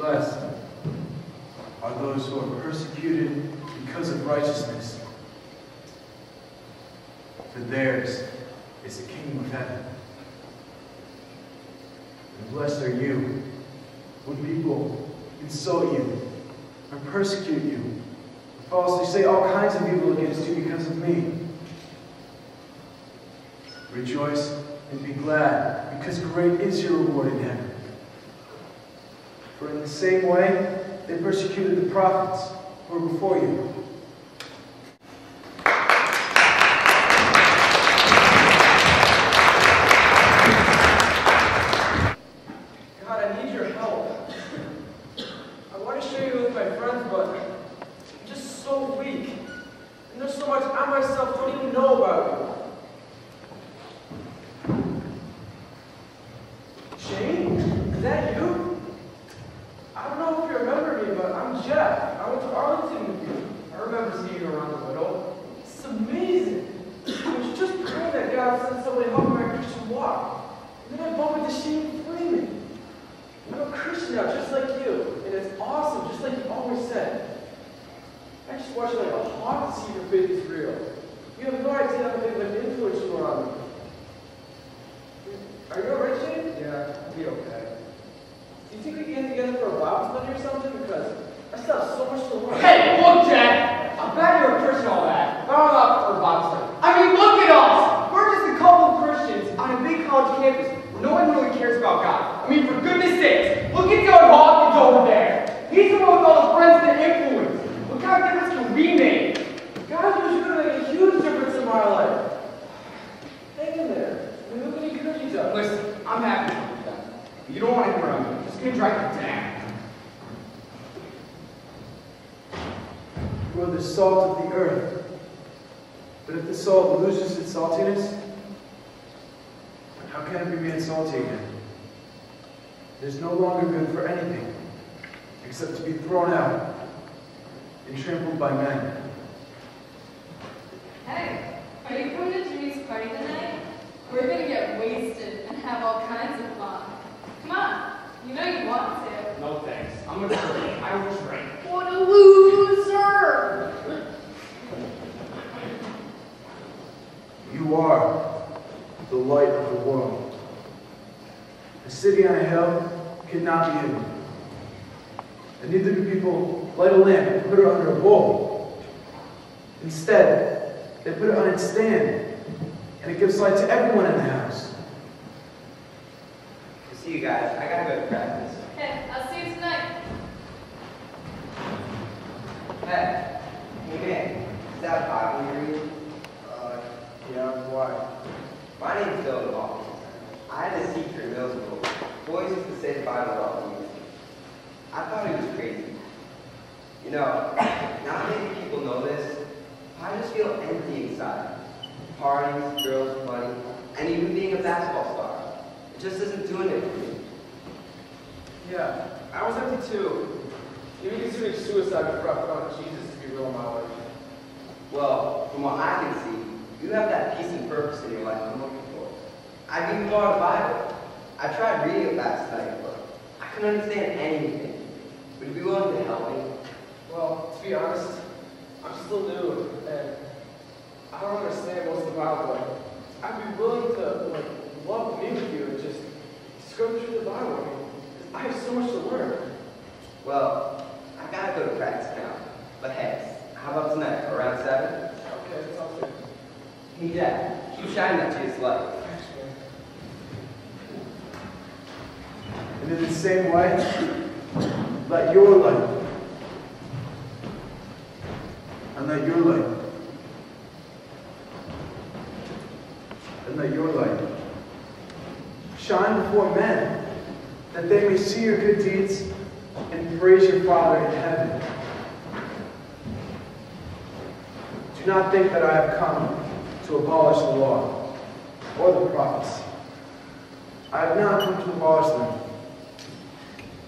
Blessed are those who are persecuted because of righteousness, for theirs is the kingdom of heaven. And blessed are you when people insult you, and persecute you, and falsely say all kinds of evil against you because of me. Rejoice and be glad, because great is your reward in heaven. For in the same way they persecuted the prophets who were before you. You are the salt of the earth. But if the salt loses its saltiness, how can it be made salty again? It is no longer good for anything except to be thrown out and trampled by men. Hey, are you going to Jimmy's party tonight? We're going to get wasted and have all kinds of fun. Come on, you know you want to. No thanks. I'm a drink. I will drink. What a loser! You are the light of the world. A city on a hill cannot be hidden. And neither do people light a lamp and put it under a bowl. Instead, they put it on its stand, and it gives light to everyone in the house. I'll see you guys. I gotta go to practice. Okay, I'll see you tonight. Hey, man, is that a Bible you read? Yeah, why? My name's Dylan Hawkins. I had this teacher in middle school. Boys used to say the Bible off me. I thought he was crazy. You know, not many people know this. I just feel empty inside. Parties, girls, money, and even being a basketball star. It just isn't doing it for me. Yeah, I was empty too. Even considering suicide before I found Jesus to be real in my life. Well, from what I can see, you have that peace and purpose in your life I'm looking for. I've even bought a Bible. I tried reading it last night, but I couldn't understand anything. Would you be willing to help me? Well, to be honest, I'm still new, and I don't understand most of the Bible. I'd be willing to, love me with you and just scrub through the Bible. I mean, I have so much to learn. Well, I gotta go to practice now. But hey, how about tonight, around 7? Okay, that sounds good. Hey, Dad, keep shining that Jesus light. Thanks, man. And in the same way, let your light, and let your light, and let your light shine before men, that they may see your good deeds and praise your Father in heaven. Do not think that I have come to abolish the law or the prophets. I have not come to abolish them,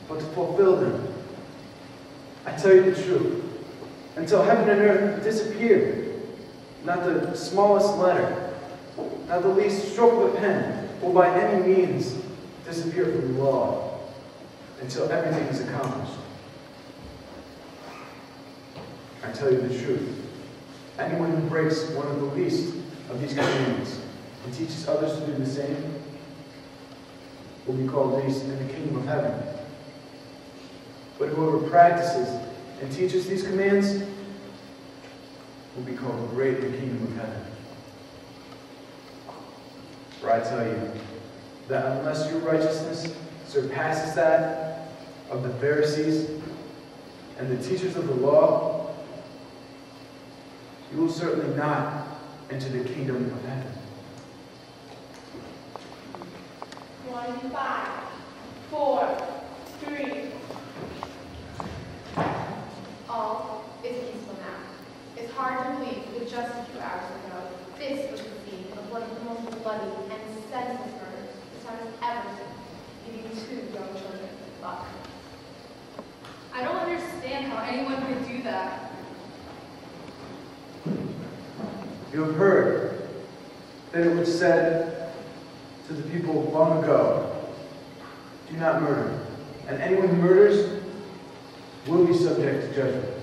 but to fulfill them. I tell you the truth. Until heaven and earth disappear, not the smallest letter, not the least stroke of a pen, will by any means disappear from the law until everything is accomplished. I tell you the truth. Anyone who breaks one of the least of these commandments and teaches others to do the same will be called least in the kingdom of heaven. But whoever practices and teaches these commands will be called great in the kingdom of heaven. For I tell you that unless your righteousness surpasses that of the Pharisees and the teachers of the law, you will certainly not enter the kingdom of heaven. 1, 5, 4, 3. All is peaceful now. It's hard to believe that just a few hours ago, this was the scene of one of the most bloody and senseless murders this town has ever seen, leaving 2 young children locked. I don't understand how anyone could do that. You have heard that it was said to the people long ago, do not murder, and anyone who murders will be subject to judgment.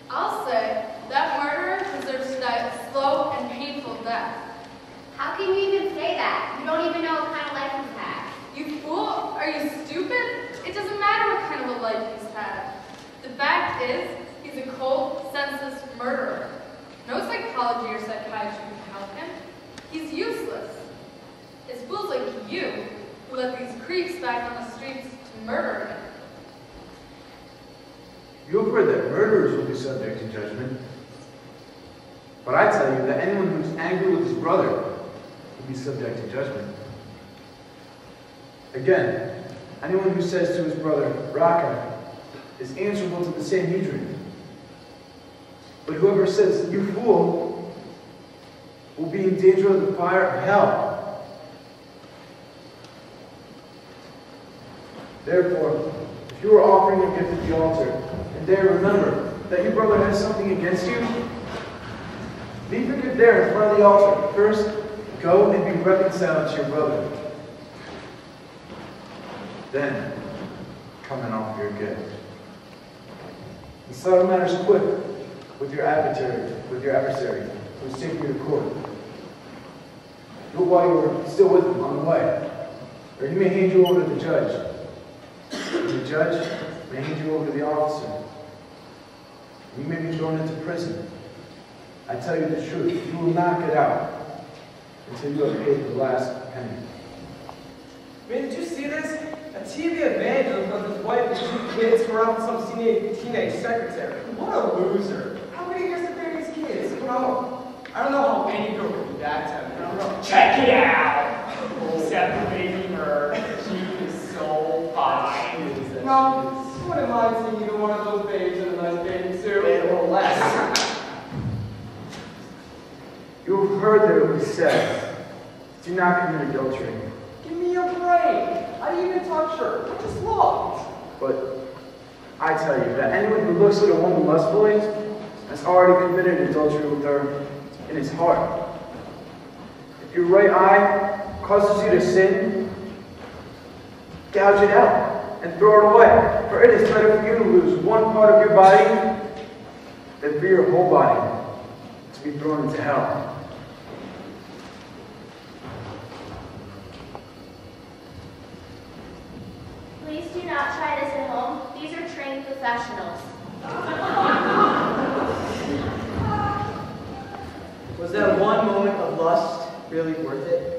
I'll say that murderer deserves to die a slow and painful death. How can you even say that? You don't even know what kind of life he's had. You fool! Are you stupid? It doesn't matter what kind of a life he's had. The fact is, he's a cold, senseless murderer. No psychology or psychiatry can help him. He's useless. It's fools like you who let these creeps back on the streets to murder him. You have heard that murderers will be subject to judgment. But I tell you that anyone who is angry with his brother will be subject to judgment. Again, anyone who says to his brother, Raka, is answerable to the Sanhedrin. But whoever says, you fool, will be in danger of the fire of hell. Therefore, if you are offering a gift at the altar, and there remember that your brother has something against you, leave your gift there in front of the altar. First, go and be reconciled to your brother. Then, come and offer your gift. And settle matters quick with your adversary who is taking you to court. Do it while you are still with him on the way, or he may hand you over to the judge. And the judge may hand you over to the officer. You may be thrown into prison. I tell you the truth, you will not get out until you have paid the last penny. Man, did you see this? A TV evangelist of his wife and 2 kids corrupt some teenage secretary. What a loser. How many years have there these kids? I don't know how any girl could be that tempted. I don't know. Check it out! Except for Baby Bird. She is so fine. No, wouldn't mind seeing either one of those babes in a nice bathing suit. Or less. You have heard that it was said, do not commit adultery. Give me a break. I didn't even touch her. I just looked. But I tell you that anyone who looks at a woman lustfully has already committed adultery with her in his heart. If your right eye causes you to sin, gouge it out and throw it away. For it is better for you to lose one part of your body than for your whole body to be thrown into hell. Please do not try this at home. These are trained professionals. Was that one moment of lust really worth it?